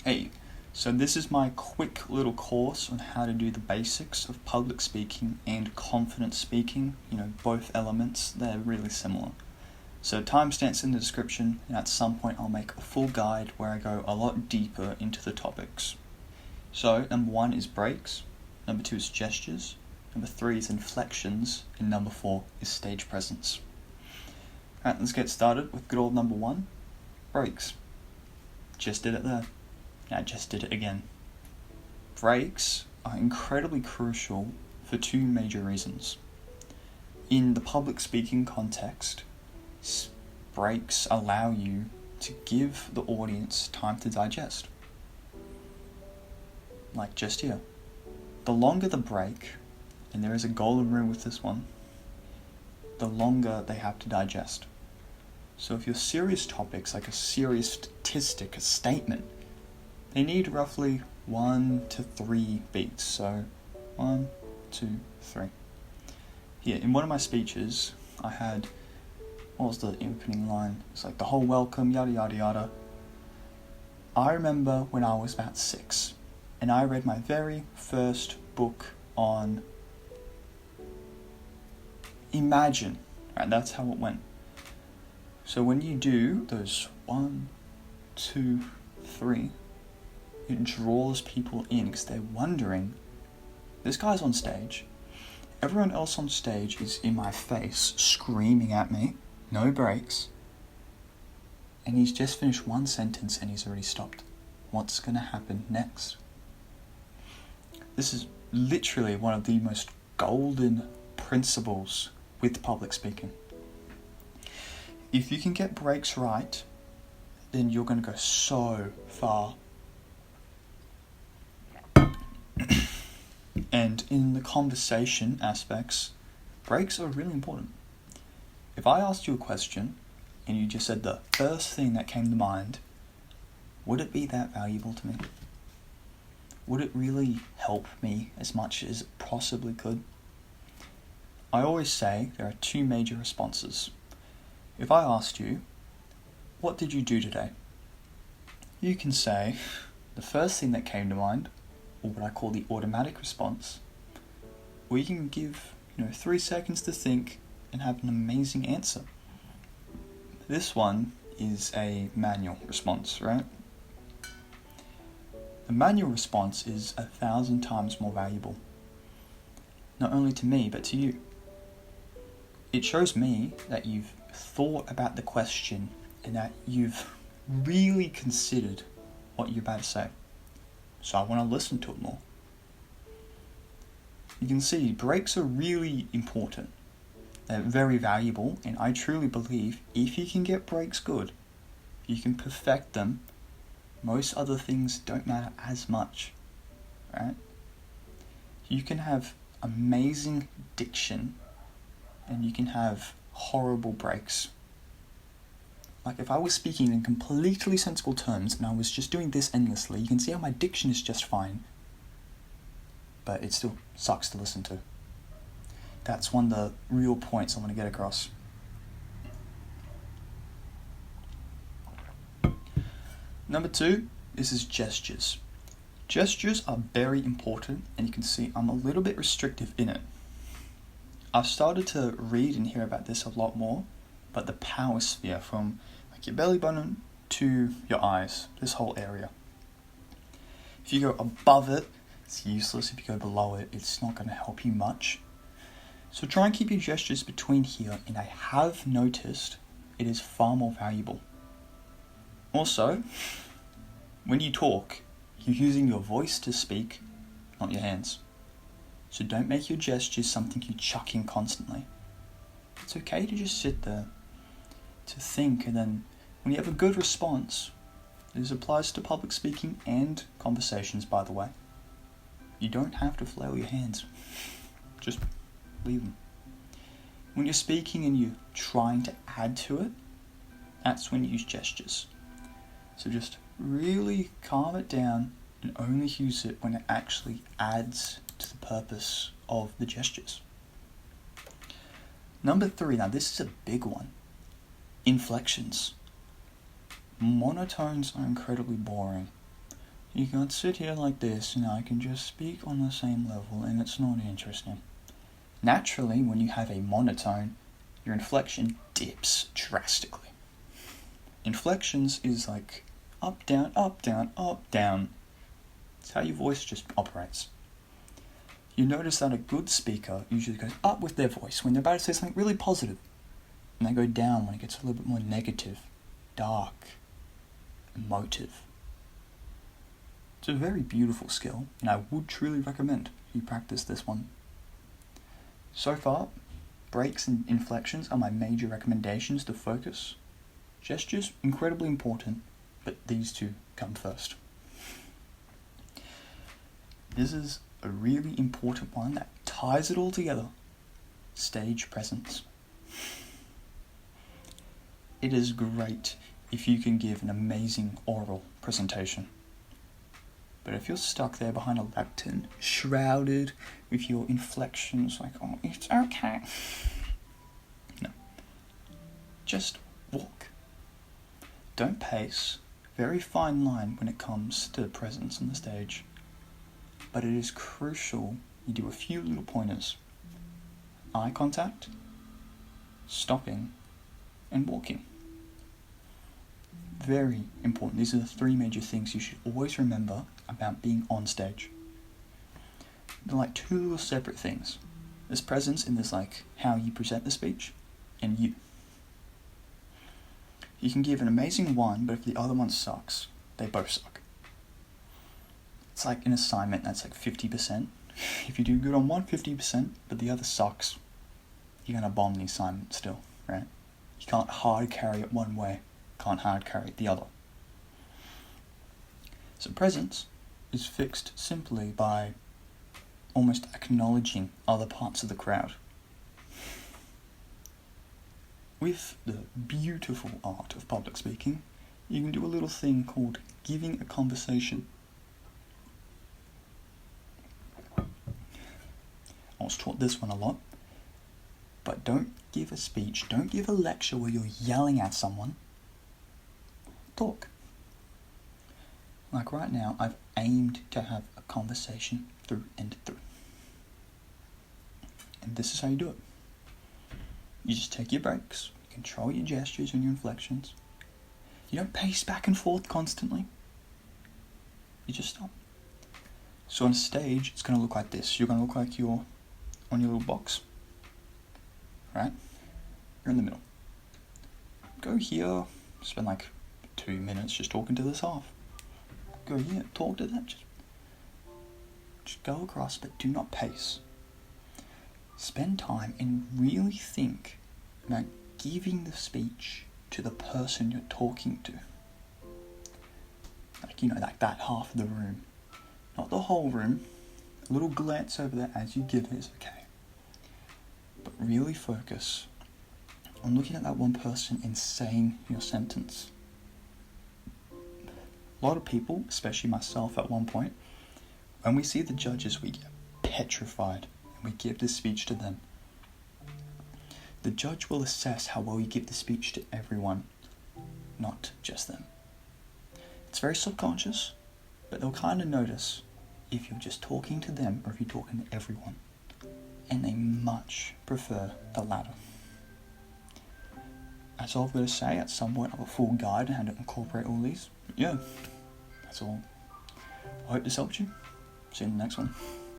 Hey, so this is my quick little course on how to do the basics of public speaking and confident speaking. Both elements, they're really similar. So timestamps in the description, and at some point I'll make a full guide where I go a lot deeper into the topics. So number 1 is breaks, number 2 is gestures, number 3 is inflections, and number 4 is stage presence. Alright, let's get started with good old number 1, breaks. Just did it there. I just did it again. Breaks are incredibly crucial for 2 major reasons. In the public speaking context, breaks allow you to give the audience time to digest. Like just here. The longer the break, and there is a golden rule with this one, the longer they have to digest. So if your serious topics, like a serious statistic, a statement, they need roughly 1 to 3 beats. So 1, 2, 3. Here, in one of my speeches, I had, what was the opening line? It's like the whole welcome, yada yada yada. I remember when I was about 6, and I read my very first book on Imagine. Right, that's how it went. So when you do those 1, 2, 3, it draws people in because they're wondering, this guy's on stage, everyone else on stage is in my face screaming at me, no breaks, and he's just finished one sentence and he's already stopped. What's going to happen next? This is literally one of the most golden principles with public speaking. If you can get breaks right, then you're going to go so far. And in the conversation aspects, breaks are really important. If I asked you a question and you just said the first thing that came to mind, would it be that valuable to me? Would it really help me as much as it possibly could? I always say there are 2 major responses. If I asked you, what did you do today? You can say the first thing that came to mind, or what I call the automatic response, or you can give 3 seconds to think and have an amazing answer. This one is a manual response, right? The manual response is 1,000 times more valuable, not only to me but to you. It shows me that you've thought about the question and that you've really considered what you're about to say. So I want to listen to it more. You can see breaks are really important. They're very valuable, and I truly believe if you can get breaks good, you can perfect them, most other things don't matter as much, right? You can have amazing diction and you can have horrible breaks. Like if I was speaking in completely sensible terms and I was just doing this endlessly, you can see how my diction is just fine, but it still sucks to listen to. That's one of the real points I want to get across. Number 2, this is gestures. Gestures are very important, and you can see I'm a little bit restrictive in it. I've started to read and hear about this a lot more, but the power sphere from like your belly button to your eyes, this whole area. If you go above it, it's useless. If you go below it, it's not going to help you much. So try and keep your gestures between here, and I have noticed it is far more valuable. Also, when you talk, you're using your voice to speak, not your hands. So don't make your gestures something you chuck in constantly. It's okay to just sit there, to think, and then when you have a good response, this applies to public speaking and conversations, by the way, you don't have to flail your hands. Just leave them. When you're speaking and you're trying to add to it, that's when you use gestures. So just really calm it down and only use it when it actually adds to the purpose of the gestures. Number 3, now this is a big one. Inflections. Monotones are incredibly boring. You can't sit here like this and I can just speak on the same level and it's not interesting. Naturally, when you have a monotone, your inflection dips drastically. Inflections is like up, down, up, down, up, down. It's how your voice just operates. You notice that a good speaker usually goes up with their voice when they're about to say something really positive, and they go down when it gets a little bit more negative, dark, emotive. It's a very beautiful skill, and I would truly recommend you practice this one. So far, breaks and inflections are my major recommendations to focus. Gestures, incredibly important, but these two come first. This is a really important one that ties it all together. Stage presence. It is great if you can give an amazing oral presentation. But if you're stuck there behind a lectern, shrouded with your inflections, like, oh, it's okay. No. Just walk. Don't pace. Very fine line when it comes to presence on the stage. But it is crucial you do a few little pointers. Eye contact, stopping, and walking. Very important. These are the three major things you should always remember about being on stage. They're like two little separate things. There's presence and there's like how you present the speech, and you. You can give an amazing one, but if the other one sucks, they both suck. It's like an assignment that's like 50%. If you do good on one, 50%, but the other sucks, you're going to bomb the assignment still, right? You can't hard carry it one way, can't hard carry it the other. So presence is fixed simply by almost acknowledging other parts of the crowd. With the beautiful art of public speaking, you can do a little thing called giving a conversation. I was taught this one a lot, but don't give a speech, don't give a lecture where you're yelling at someone. Talk. Like right now, I've aimed to have a conversation through and through. And this is how you do it. You just take your breaks, control your gestures and your inflections. You don't pace back and forth constantly. You just stop. So on stage, it's going to look like this. You're going to look like you're on your little box, right? You're in the middle. Go here, spend like 2 minutes just talking to this half. Go here, talk to that. Just go across, but do not pace. Spend time and really think about giving the speech to the person you're talking to. Like that half of the room. Not the whole room. A little glance over there as you give it is okay. But really focus on looking at that one person and saying your sentence. A lot of people, especially myself at one point, when we see the judges, we get petrified and we give the speech to them. The judge will assess how well you give the speech to everyone, not just them. It's very subconscious, but they'll kind of notice if you're just talking to them or if you're talking to everyone. And they much prefer the latter. That's all I've got to say. At some point, I have a full guide on how to incorporate all these. But yeah, that's all. I hope this helped you. See you in the next one.